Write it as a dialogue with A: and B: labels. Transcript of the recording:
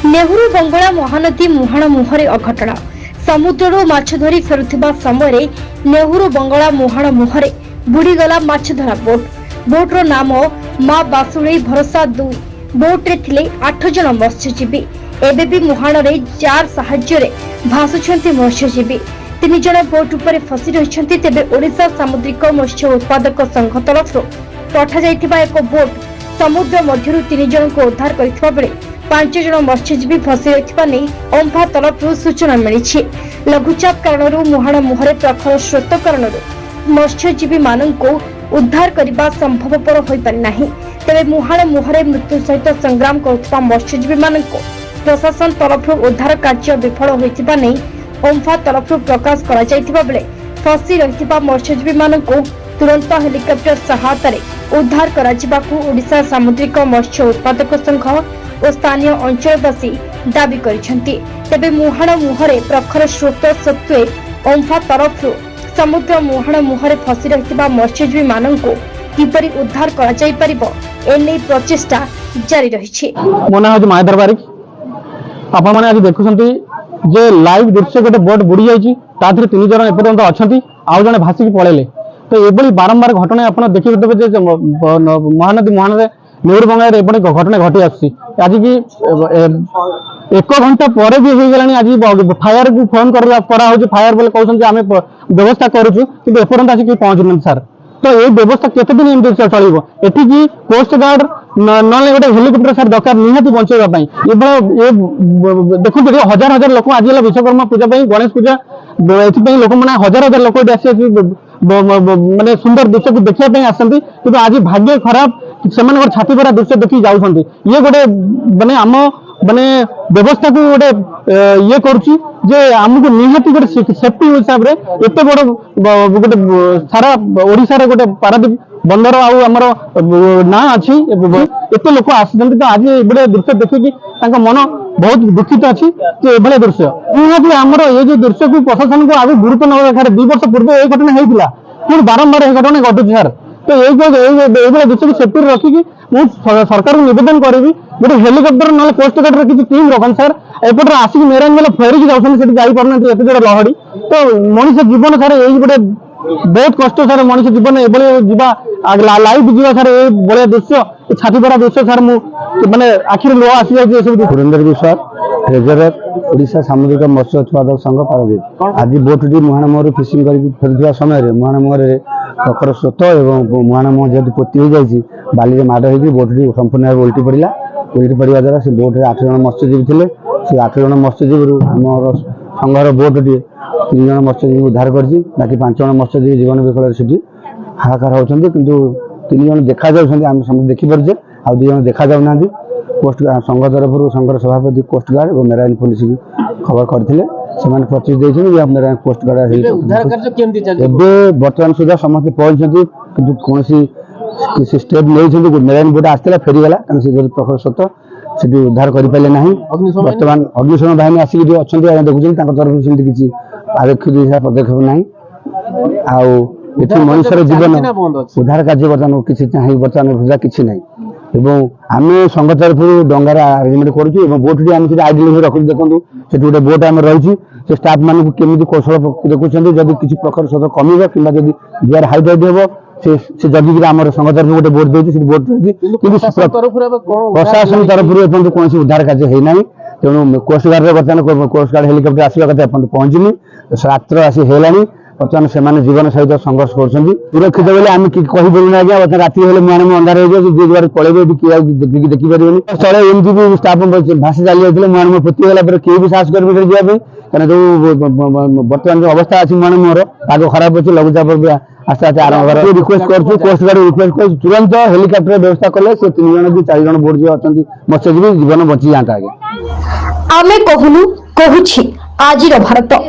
A: नेहरू बंगला महानदी मुहाण मुहरे अघटन समुद्र माछ धरी फेरुथिबा समय नेहरू बंगला मुहाण मुहरे बुड़ीगला माछ धरा बोट्र नाम मां बासुळी भरोसा 2 बोट्रे थिले 8 जन मत्स्यजीवी एबे भी मुहाण रे जार साहाय्य भासुछंती मत्स्यजीवी 3 जन बोट उपरे फसी रहिछंती। तेबे ओडिशा सामुद्रिक मत्स्य उत्पादक संघ तरफ पठा जाइथिबा एक बोट समुद्र मध्यरु 3 जन को उद्धार करथिबा बेले 5 जन मत्स्यजीवी फसी रहिथिबा नै ओम्फा तरफ सूचना मिली। लघुचाप कारण मुहाण मुहरे प्रखर स्रोत कारण मत्स्यजीवी माननकु उद्धार करने संभवपर हो पारि नाही। तेबे मुहाण मुहरे मृत्यु सहित संग्राम करुथिबा मत्स्यजीवी माननकु प्रशासन तरफ उद्धार कार्य विफल होइथिबा नै ओम्फा तरफ प्रकाश करा जाइथिबा बेले फसी रहिथिबा मत्स्यजीवी माननकु तुरंत हेलिकॉप्टर सहायता उद्धार करा जिबाकु ओडिशा सामुद्रिक मत्स्य उत्पादक संघ और स्थानीय अंचलवासी दाबी करिसेंती। तेबे मुहाण मुहरे प्रखर स्रोत सत्वे ओम्फा तरफ समुद्र मुहाण मुहरे फसी रहिथिबा मत्स्यजीवी माननकु किपरि उद्धार करा जाई परिबो एने प्रचेष्टा जारी रहिछि।
B: मो नाम माधर बारिक। आपण माने आज देखुछंती जे लाइव दृश्य गोटे बोट बुड़ी जाइछि ताथरे 3 जन एपर्यंत अछंती आउ जने भासी पळेले। तो एबली बारंबार घटना आपण देखि देबे जे महानदी मुहाण रे नेहरू बंगला रे एबडी घटना घटी आछि। आज की 1 घंटा पर भी हो गलानी। आज फायर को फोन करा हो फायर बोले कहउछन जे आमे व्यवस्था करूछु किंतु एपर्यंत आज की पहुंचन सर। तो ये व्यवस्था केते दिन एमती चलिबो एठी की कोस्ट गार्ड नले गोटे हेलिकॉप्टर सर दरकार निहाती बंचेबा पई ये देखु हजार हजार लोक आज विश्वकर्मा पूजा पई गणेश पूजा एथि पई लोक माने हजार हजार लोक आसी माने सुंदर दृश्य को देखिया पई आसंती किंतु आज भाग्य खराब सेमानकर छाती भरा दृश्य देखि जाउछंती। ये गोटे माने आम माने व्यवस्था को गोटे ये करूची जे हमको निहाती गोटे सेफ्टी हिसाब रे एते बड़ गोटे सारा ओडिसा रे गोटे पारादीप बंदर आउ हमर ना अछि एते लोक आसंती। तो आज एबडे दृश्य देखि तांका मन बहुत दुखित अछि जे एबडे दृश्य निहाती हमर ये जो दृश्य को प्रशासन को आगु गुरुत्व न रखारे 2 वर्ष पूर्व ए घटना हेइतिला पुन बारंबार ए घटना घटुछि सर। तो ये दृश्य को सेफ्टी रखी सरकार को निवेदन करी गोटे हेलिकॉप्टर ना कोस्ट गार्ड किसी टीम रखन सर एपटे आसिक मेरान बेले फेरिक जाऊँ जापना एत जोड़ लहड़ी। तो मनीष जीवन सर ये गोटे बहुत कष्ट सर मनीष जीवन एभली लाइव जीवा सर ये भाया दृश्य छाती भरा दृश्य सर माने आखिर लुह आसी जाए। सुरेंद्र विश्वास ट्रेजरर ओडिशा सामुद्रिक मत्स्य उत्पादक संघ पारादीप। आज बोटटी मुहाण मुहर फिशिंग कर फेरुवा समय मुहाण मुहर प्रखर स्रोत और मुहाण मुह जेहतु पोती हो जाए बाली माड़ हो बोटटी संपूर्ण भाव उल्टी पड़ा। उल्टी पड़ा द्वारा से बोट्रे 8 जन मत्स्यजीवी थे। से 8 जन मत्स्यजीवी आम संघर बोटटी 3 जन मत्स्यजीवी उद्धार कर बाकी 5 जन मत्स्यजीवी जीवन विकल से हाहाकार होती किंतु 3 जन देखा जाम समस्त देखिपारे आ 2 जन देखा जाऊना। कोस्ट संघ तरफ संघर सभापति कोस्ट गार्ड और मेराइन पुलिस की खबर करते प्रतिश देते मेराइन कोस्ट गार्ड बर्तमान सुधा समस्त पहुंचती कि कौन किसी स्टेप नहीं मेराइन बोट आसला फेरीगला कारण प्रखर स्रोत से उद्धार करें ना। बर्तमान अग्निशम बाहिनी आसिक अच्छा देखुं तरफ से किसी आरक्षित पदक्षेप ना आ मनुष्य जीवन उद्धार कार्य बर्तमान किसी बर्तमान सुधा किसी ना। आम संघ तरफ डंगार आरेंजमेंट करोटी आम से आइडियल रखु देखो से गोटे बोट आम रही से स्टाफ मान केमी कौशल देखुं जब किसी प्रखर स्रोत कम कि जुआर हाइट हम से जगिक आम संघ तरफ गोटे बोट देती बोट रही प्रशासन तरफ एपं कौन उद्धार कार्य होना। तेणु कोस्ट गार्ड बर्तमान कोस्ट गार्ड हेलिकॉप्टर आसवा कथा पहुंचनी रात्र आसी है बर्तमान से जीवन सहित संघर्ष कर सुरक्षित बोले आम कहीपर आज्ञा बर्तमान राति हेल्ले मुहाण अंधार हो जाए जी द्वारा पलैबे देखिपारे स्थले एमती भी स्टाफ भाषी चली जाते मुहाण पोतीगला किए भी साहस कर जावाई क्या जो बर्तमान जो अवस्था अच्छी मुहाण मुहर पाग खराब अच्छे लघुचाप भी आस्ते आस्ते आरंभ कर रिक्वेस्ट कर कोस्ट गार्ड रिक्वेस्ट कर तुरंत हेलिकॉप्टर व्यवस्था कले से 3 जन भी 4 जन बोट जो अच्छा मत्स्यजीवी जीवन बची जाता। आगे
A: आमे कहूनु कहूछि आजिर भारत।